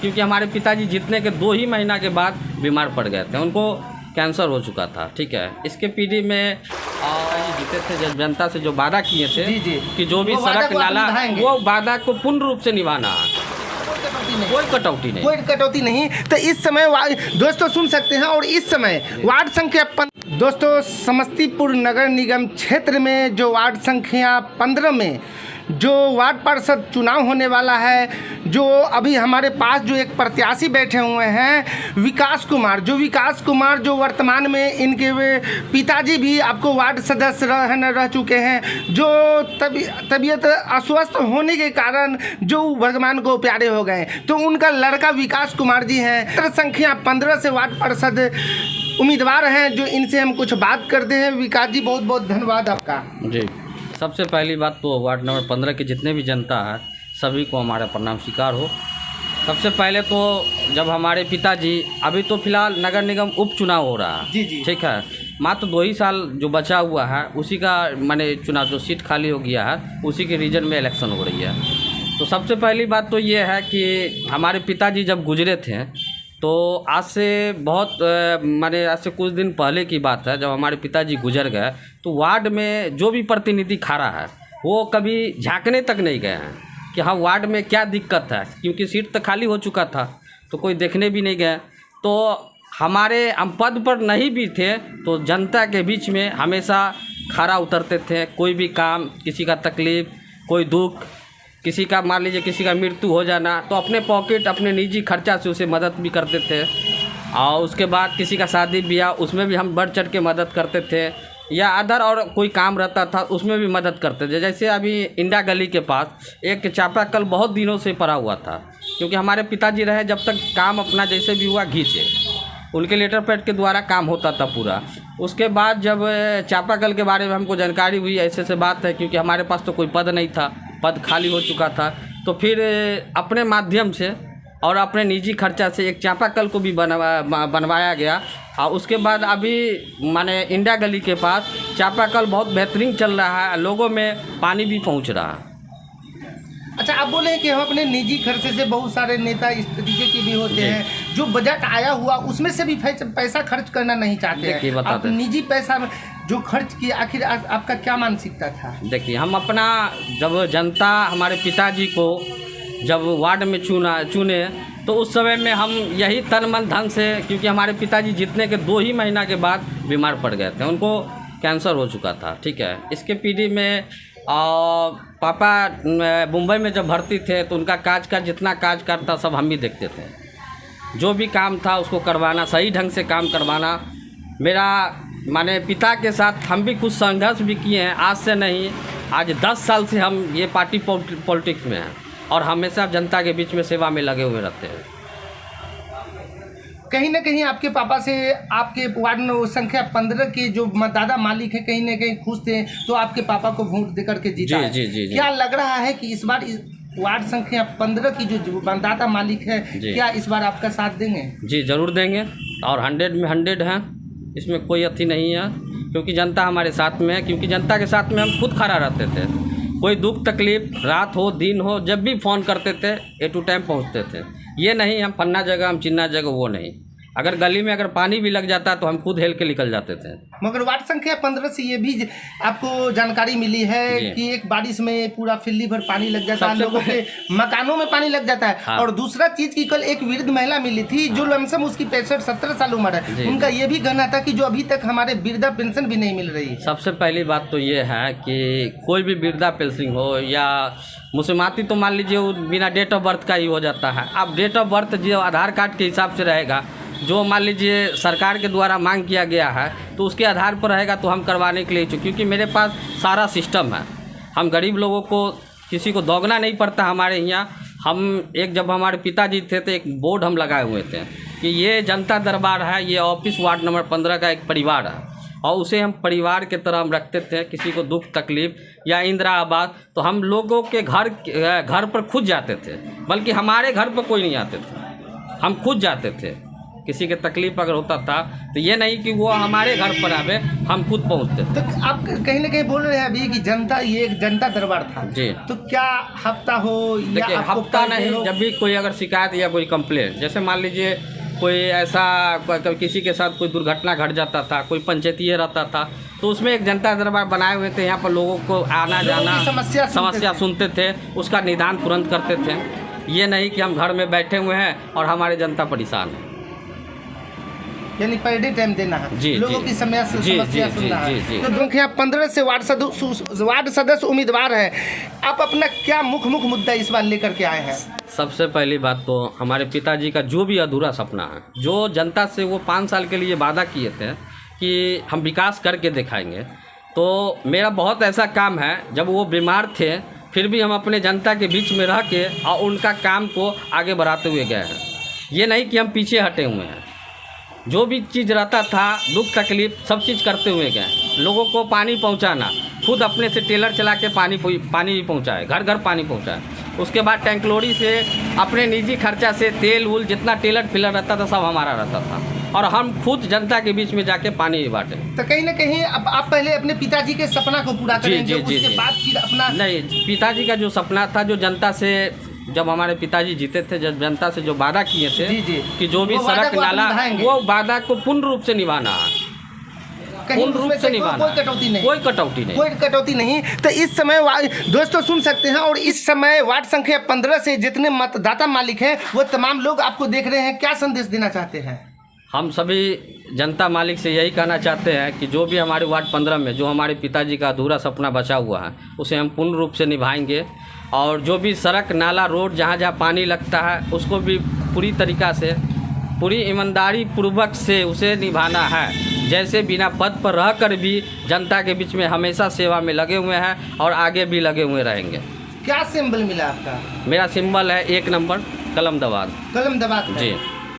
क्योंकि हमारे पिताजी जीतने के 2 ही महीना के बाद बीमार पड़ गए थे, उनको कैंसर हो चुका था। ठीक है, इसके पीढ़ी में जीते थे, जब जनता से जो वादा किए थे जी। कि जो भी सड़क नाला, वो वादा को पूर्ण रूप से निभाना है, कोई कटौती नहीं। तो इस समय दोस्तों सुन सकते हैं। और इस समय वार्ड संख्या दोस्तों समस्तीपुर नगर निगम क्षेत्र में जो वार्ड संख्या 15 में जो वार्ड पार्षद चुनाव होने वाला है, जो अभी हमारे पास जो एक प्रत्याशी बैठे हुए हैं विकास कुमार, जो वर्तमान में इनके पिताजी भी आपको वार्ड सदस्य रह चुके हैं, जो तबीयत अस्वस्थ होने के कारण जो वर्तमान को प्यारे हो गए। तो उनका लड़का विकास कुमार जी हैं, संख्या 15 से वार्ड पार्षद उम्मीदवार हैं, जो इनसे हम कुछ बात करते हैं। विकास जी बहुत बहुत धन्यवाद आपका। जी, सबसे पहली बात तो वार्ड नंबर 15 के जितने भी जनता है सभी को हमारा प्रणाम स्वीकार हो। सबसे पहले तो जब हमारे पिताजी, अभी तो फिलहाल नगर निगम उपचुनाव हो रहा है, जी। ठीक है, मात्र 2 ही साल जो बचा हुआ है उसी का माने चुनाव, जो सीट खाली हो गया है उसी के रीजन में इलेक्शन हो रही है। तो सबसे पहली बात तो ये है कि हमारे पिताजी जब गुजरे थे तो आज से कुछ दिन पहले की बात है, जब हमारे पिताजी गुजर गए तो वार्ड में जो भी प्रतिनिधि खड़ा है वो कभी झांकने तक नहीं गए हैं कि हाँ वार्ड में क्या दिक्कत है, क्योंकि सीट तो खाली हो चुका था तो कोई देखने भी नहीं गए। तो हमारे हम पद पर नहीं भी थे तो जनता के बीच में हमेशा खड़ा उतरते थे। कोई भी काम, किसी का तकलीफ, कोई दुख, किसी का मान लीजिए किसी का मृत्यु हो जाना तो अपने पॉकेट, अपने निजी खर्चा से उसे मदद भी करते थे। और उसके बाद किसी का शादी ब्याह, उसमें भी हम बढ़ चढ़ के मदद करते थे, या अदर और कोई काम रहता था उसमें भी मदद करते थे। जैसे अभी इंडिया गली के पास एक चापाकल बहुत दिनों से पड़ा हुआ था, क्योंकि हमारे पिताजी रहे जब तक काम अपना जैसे भी हुआ घींचे, उनके लेटर पैड के द्वारा काम होता था पूरा। उसके बाद जब चापाकल के बारे में हमको जानकारी हुई, ऐसे बात है, क्योंकि हमारे पास तो कोई पद नहीं था, पद खाली हो चुका था, तो फिर अपने माध्यम से और अपने निजी खर्चा से एक चापाकल को भी बनवाया गया। और उसके बाद अभी माने इंडिया गली के पास चापाकल बहुत बेहतरीन चल रहा है, लोगों में पानी भी पहुंच रहा है। अच्छा, आप बोले कि हम अपने निजी खर्चे से, बहुत सारे नेता इस तरीके के भी होते हैं जो बजट आया हुआ उसमें से भी पैसा खर्च करना नहीं चाहते हैं। आप निजी पैसा जो खर्च किया, आखिर आपका क्या मानसिकता था? देखिए, हम अपना, जब जनता हमारे पिताजी को जब वार्ड में चुने तो उस समय में हम यही तन मन धन से, क्योंकि हमारे पिताजी जीतने के 2 ही महीना के बाद बीमार पड़ गए थे, उनको कैंसर हो चुका था। ठीक है, इसके पीढ़ी में पापा मुंबई में जब भर्ती थे तो उनका जितना काज करता सब हम ही देखते थे। जो भी काम था उसको करवाना, सही ढंग से काम करवाना। मेरा माने पिता के साथ हम भी कुछ संघर्ष भी किए हैं, आज से नहीं, आज 10 साल से हम ये पार्टी पॉलिटिक्स में हैं और हमेशा जनता के बीच में सेवा में लगे हुए रहते हैं। कहीं ना कहीं आपके पापा से आपके वार्ड संख्या 15 के जो मतदाता मालिक है कहीं ना कहीं खुश थे, तो आपके पापा को वोट देकर के जीता है। जी। क्या लग रहा है कि इस बार वार्ड संख्या 15 की जो मतदाता मालिक है, क्या इस बार आपका साथ देंगे? जी जरूर देंगे, और 100 में 100 हैं, इसमें कोई अथी नहीं है, क्योंकि जनता हमारे साथ में है। क्योंकि जनता के साथ में हम खुद खड़ा रहते थे, कोई दुख तकलीफ, रात हो दिन हो, जब भी फ़ोन करते थे ए टू टाइम पहुंचते थे। ये नहीं हम फन्ना जगह, हम चिन्ना जगह, वो नहीं। अगर गली में अगर पानी भी लग जाता तो हम खुद हेल के निकल जाते थे। मगर वार्ड संख्या 15 से ये भी आपको जानकारी मिली है कि एक बारिश में पूरा फिल्ली भर पानी लग जाता है, लोगों के मकानों में पानी लग जाता है। हाँ। और दूसरा चीज की कल एक वृद्ध महिला मिली थी जो लमसम उसकी 65-70 साल उम्र है, उनका ये भी कहना था कि जो अभी तक हमारे वृद्धा पेंशन भी नहीं मिल रही। सबसे पहली बात तो ये है कि कोई भी वृद्धा पेंशन हो या मुसलमाती, तो मान लीजिए वो बिना डेट ऑफ बर्थ का ही हो जाता है। अब डेट ऑफ बर्थ जो आधार कार्ड के हिसाब से रहेगा, जो मान लीजिए सरकार के द्वारा मांग किया गया है तो उसके आधार पर रहेगा, तो हम करवाने के लिए इच्छुक, क्योंकि मेरे पास सारा सिस्टम है। हम गरीब लोगों को किसी को दोगना नहीं पड़ता हमारे यहाँ। हम जब हमारे पिताजी थे तो एक बोर्ड हम लगाए हुए थे कि ये जनता दरबार है, ये ऑफिस वार्ड नंबर 15 का एक परिवार है, और उसे हम परिवार के तरह हम रखते थे। किसी को दुख तकलीफ या इंदिरा आवास, तो हम लोगों के घर पर खुद जाते थे, बल्कि हमारे घर पर कोई नहीं आते थे, हम खुद जाते थे। किसी के तकलीफ अगर होता था तो ये नहीं कि वो हमारे घर पर आवे, हम खुद पहुंचते थे। तो आप कहीं ना कहीं बोल रहे हैं अभी कि जनता, ये एक जनता दरबार था जी। तो क्या हफ्ता हो या देखिए, आपको हफ्ता पर डे नहीं, हो? जब भी कोई अगर शिकायत या कोई कंप्लेंट, जैसे मान लीजिए कोई ऐसा किसी के साथ कोई दुर्घटना घट जाता था, कोई पंचायतीय रहता था, तो उसमें एक जनता दरबार बनाए हुए थे। यहाँ पर लोगों को आना जाना, समस्या सुनते थे, उसका निदान तुरंत करते थे। ये नहीं कि हम घर में बैठे हुए हैं और हमारी जनता परेशान है। यानी पर डे टाइम देना है, जी, लोगों जी, की समस्या जी, सुनना है। जी, जी। तो संख्या 15 से वार्ड सदस्य उम्मीदवार है, आप अपना क्या मुख्य मुद्दा इस बार लेकर के आए हैं? सबसे पहली बात तो हमारे पिताजी का जो भी अधूरा सपना है, जो जनता से वो 5 साल के लिए वादा किए थे कि हम विकास करके दिखाएंगे, तो मेरा बहुत ऐसा काम है, जब वो बीमार थे फिर भी हम अपने जनता के बीच में रह के और उनका काम को आगे बढ़ाते हुए गए हैं। ये नहीं कि हम पीछे हटे हुए हैं, जो भी चीज़ रहता था, दुख तकलीफ, सब चीज़ करते हुए गए। लोगों को पानी पहुंचाना, खुद अपने से टेलर चला के पानी पहुंचाए, घर घर पानी पहुंचाए। उसके बाद टैंकलोरी से अपने निजी खर्चा से तेल उल जितना टेलर फिलर रहता था सब हमारा रहता था, और हम खुद जनता के बीच में जाके पानी बांटे। तो कहीं ना कहीं अब आप पहले अपने पिताजी के सपना को पूरा करेंगे, जी, उसके बाद फिर अपना नहीं, पिताजी का जो सपना था, जो जनता से, जब हमारे पिताजी जीते थे, जब जनता से जो वादा किए थे जी, कि जो भी सड़क नाला, वो वादा को पूर्ण रूप से निभाना है, कहीं पूर्ण रूप से निभाना, कोई कटौती नहीं, कोई कटौती नहीं। तो इस समय दोस्तों सुन सकते हैं, और इस समय वार्ड संख्या 15 से जितने मतदाता मालिक हैं वो तमाम लोग आपको देख रहे हैं, क्या संदेश देना चाहते हैं? हम सभी जनता मालिक से यही कहना चाहते हैं कि जो भी हमारे वार्ड 15 में जो हमारे पिताजी का अधूरा सपना बचा हुआ है, उसे हम पूर्ण रूप से निभाएंगे, और जो भी सड़क नाला रोड जहाँ जहाँ पानी लगता है उसको भी पूरी तरीक़ा से, पूरी ईमानदारी पूर्वक से उसे निभाना है। जैसे बिना पद पर रहकर भी जनता के बीच में हमेशा सेवा में लगे हुए हैं और आगे भी लगे हुए रहेंगे। क्या सिंबल मिला आपका? मेरा सिंबल है 1 नंबर कलम दबाद। कलम दबाद जी।